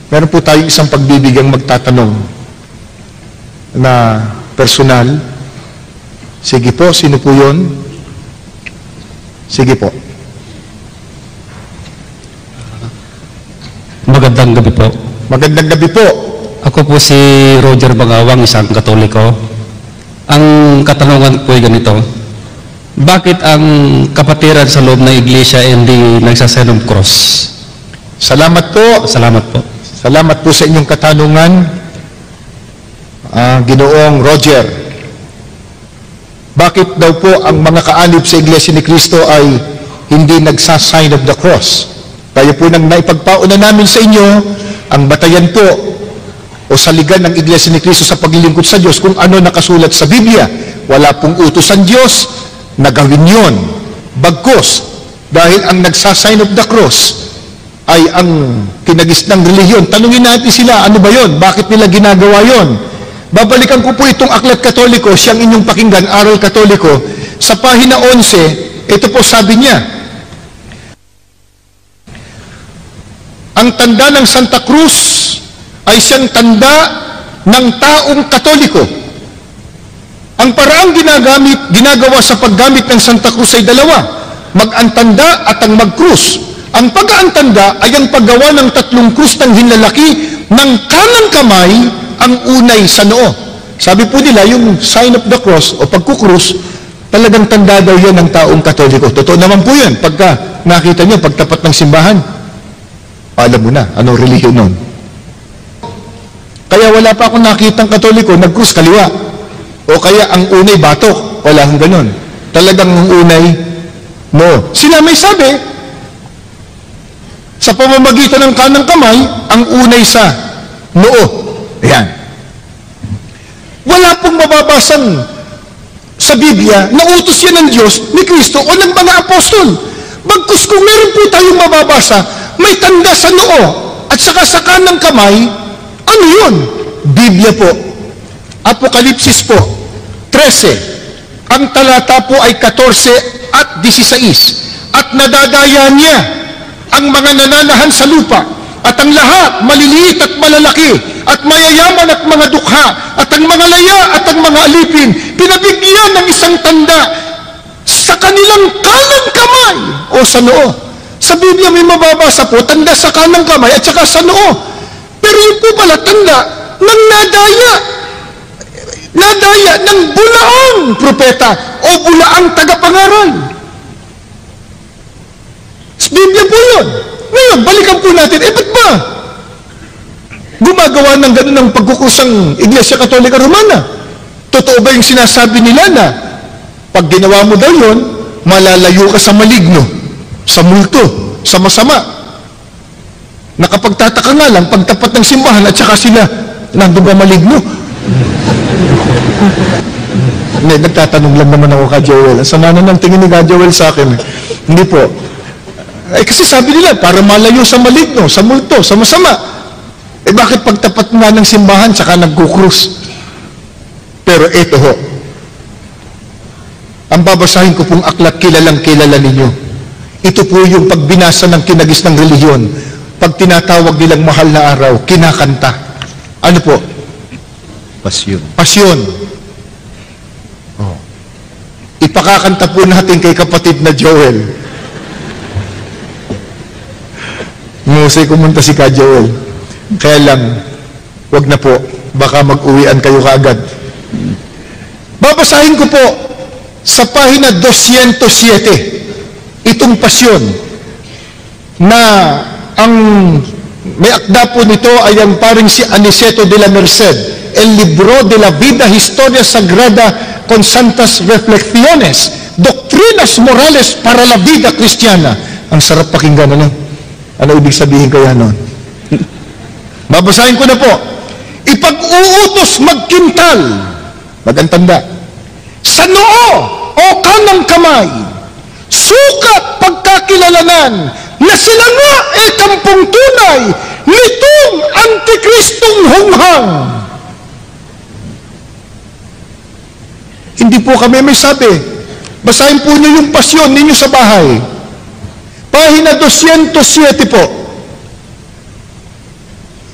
Meron po tayong isang pagbibigang magtatanong na personal. Sige po, sino po yun? Sige po. Magandang gabi po. Magandang gabi po. Ako po si Roger Bagawang, isang Katoliko. Ang katanungan ko ay ganito. Bakit ang kapatiran sa loob ng iglesia hindi nagsasign of cross? Salamat po. Salamat po. Salamat po sa inyong katanungan, Ginoong Roger. Bakit daw po ang mga kaalib sa Iglesia ni Cristo ay hindi nagsasign of the cross? Kaya po nang naipagpauna namin sa inyo ang batayan po o saligan ng Iglesia ni Cristo sa paglilingkod sa Diyos kung ano nakasulat sa Biblia. Wala pong utos ang Diyos na gawin yun. Bagkus, dahil ang nagsasign of the cross ay ang kinagisnang relihiyon. Tanungin natin sila, ano ba yon? Bakit nila ginagawa yon? Babalikan ko po itong Aklat Katoliko, siyang inyong pakinggan, Aral Katoliko. Sa pahina 11, ito po sabi niya, ang tanda ng Santa Cruz ay siyang tanda ng taong Katoliko. Ang paraang ginagawa sa paggamit ng Santa Cruz ay dalawa, mag-antanda at ang mag-krus. Ang pag-aantanda ay ang paggawa ng 3 krus ng hinlalaki ng kanang kamay ang unay sa noo. Sabi po nila, yung sign of the cross o pagkukrus, talagang tanda daw yan ng taong Katoliko. Totoo naman po yan. Pagka nakita nyo, pagtapat ng simbahan, alam mo na, anong relihiyon nun. Kaya wala pa akong nakitang Katoliko, nag-krus kaliwa. O kaya ang unay batok. Wala akong ganun. Talagang ang unay, no. Sila may sabi, sa pamamagitan ng kanang kamay, ang unay sa noo. Ayan. Wala pong mababasang sa Biblia na utos yan ng Diyos, ni Kristo, o ng mga apostol. Bagkus kung meron po tayong mababasa, may tanda sa noo, at saka sa kanang kamay, ano yun? Biblia po. Apokalipsis po, 13. Ang talata po ay 14 at 16. At nadadaya niya ang mga nananahan sa lupa, at ang lahat, maliliit at malalaki, at mayayaman at mga dukha, at ang mga laya at ang mga alipin, pinabigyan ng isang tanda sa kanilang kanang kamay o sa noo. Sa Biblia may mababasa po, tanda sa kanang kamay at saka sa noo. Pero yun po pala, tanda ng nadaya ng bulaang propeta o bulaang tagapangaral. Sa Biblia po yun. Ngayon, balikan po natin, ba't ba gumagawa ng ganun ng pagkukusang Iglesia Katolika Romana? Totoo ba yung sinasabi nila na pag ginawa mo daw yun, malalayo ka sa maligno, sa multo, sa masama? Nakapagtataka nga lang, pagtapat ng simbahan at saka sila, nandun ba maligno? Hindi, nagtatanong lang naman ako ka Joel. Sama na ng tingin ni ka Joel sa akin. Hindi po. Kasi sabi nila, para malayo sa maligno, sa multo, sa masama. Bakit pagtapat nga ng simbahan, saka nagkukrus? Pero eto ho, ang babasahin ko pong aklat, kilalang kilala ninyo. Ito po yung pagbinasa ng kinagis ng relihiyon. Pag tinatawag nilang mahal na araw, kinakanta. Ano po? Pasyon. Pasyon. Oh. Ipakakanta po natin kay kapatid na Joel. Musay kumunta si Ka Joel. Kaya lang, wag na po. Baka mag-uwian kayo kaagad. Babasahin ko po sa pahina 207 itong pasyon na ang may akda po nito ay ang paring si Aniceto de la Merced, El Libro de la Vida Historia Sagrada con Santas Reflexiones, Doctrinas Morales para la Vida Cristiana. Ang sarap pakinggan, ano? Ano ibig sabihin kaya nun? Babasahin ko na po. Ipag-uutos magkintal, magantanda, sa noo o kanang kamay, sukat pagkakilalanan na sila nga kampong tunay nitong Antikristong hunghang. Hindi po kami may sabi. Basahin po niyo yung pasyon ninyo sa bahay. Pahina 207 po.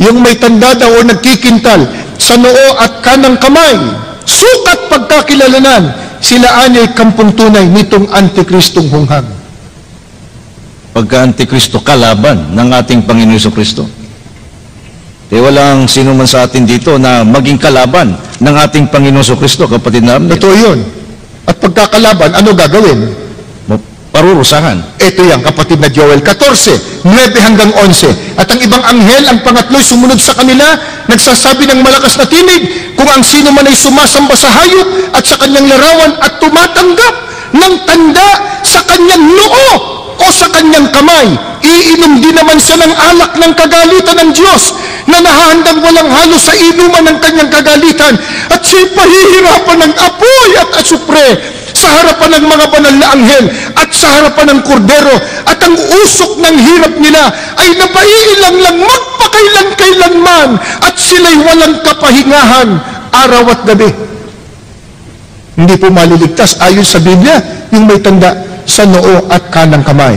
yung may tanda daw o nagkikintal sa noo at kanang kamay, sukat pagkakilalanan, sila ay kampung tunay nitong Antikristong hunghang. Pagka-Antikristo, kalaban ng ating Panginoon Jesucristo. Walang sino man sa atin dito na maging kalaban ng ating Panginoon Jesucristo, kapatid na Abner. Totoo yun. At pagkakalaban, ano gagawin? Parurusahan. Ito yan, kapatid na Joel 14, 9 hanggang 11. At ang ibang anghel, ang pangatlo'y sumunod sa kanila, nagsasabi ng malakas na tinig, kung ang sino man ay sumasamba sa hayop at sa kanyang larawan at tumatanggap ng tanda sa kanyang noo o sa kanyang kamay, iinom din naman siya ng alak ng kagalitan ng Diyos na nahahandang walang halo sa inuman ng kanyang kagalitan, at siya'y pahihirapan ng apoy at asupre sa harapan ng mga banal na anghel at sa harapan ng kordero, at ang usok ng hirap nila ay napaiilang lang magpakailan-kailanman, at sila'y walang kapahingahan araw at gabi. Hindi po maliligtas ayon sa Biblia yung may tanda sa noo at kanang kamay.